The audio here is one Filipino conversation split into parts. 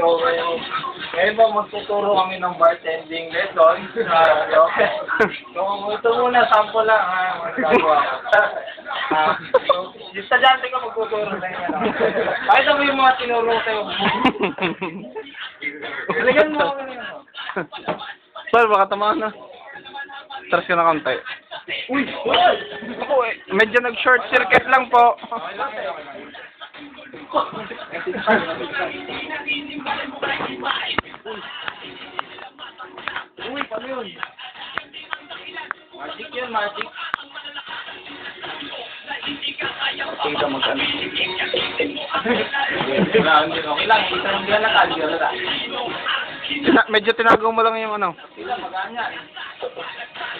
So, ngayon ba magtuturo kami ng bartending lesson? So, ito muna, sample lang ha. Magagawa ko. Yung estudyante ko magtuturo na yun. Kahit mo yung mga tinuro sa'yo. Talagan mo ako nila. Sir, baka tamaan na. Tras ka na konti. Uy! Ako eh, medyo nag-short circuit lang po. Okay lang eh, okay lang. Uy, paano yun? Magic yun, magic. Tingnan mo magkano. Okay lang, isa lang yan lang, hindi lang. Medyo tinago mo lang yung ano. Sila, magaan yan.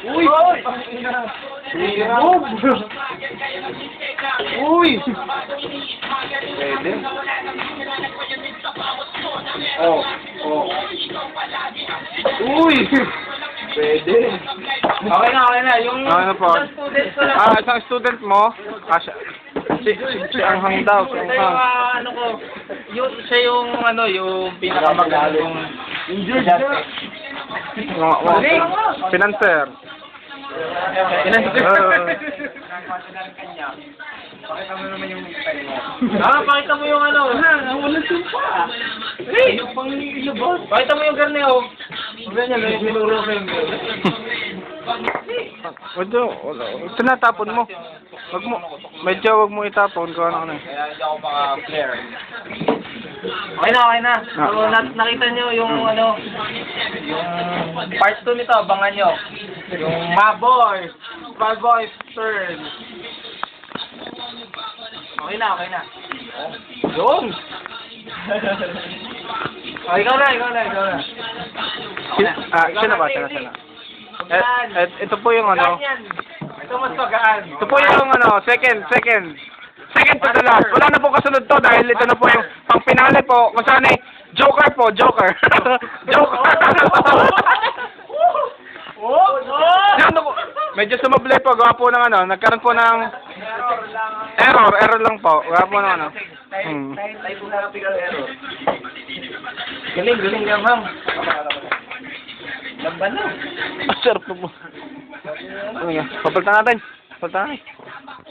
Uy! Uy! Uy! Pwede. Oh, oh. Uy! Pwede. Okay na. Yung Ano po? isang student ko lang. Isang student mo. Si Anghang daw. Si Ito yung Anghang. ano ko, siya yung ano, yung pinakamagaling injured na. Financer. Pakita mo naman yung style mo. Pakita mo yung ano. Ang walang sumpa. Hey, yung pang ilabas. Pakita mo yung garneo. Ganyan, may sinuro ko yung Tinatapon mo. Medyo wag mo itapon kung ano. Kaya hindi ako mga player. Okay na. So, nakita nyo yung ano, yung part 2 nito, abangan nyo. Yung My Boys turn. Okay na. Yun! Ikaw na. Sino ba? Ito po yung ano. Ito mas magaan. Ito po yung ano, second to the last. Wala na po kasunod to dahil ito na po yung pang pinali po. Kung saan ay Joker. Joker. Yan po. Medyo sumablay po. Gawa po ng ano. Nagkaroon po ng error lang po. Gawa po ng ano. Galing lang, ma'am. Laban na. Sir po po. Papalitan natin.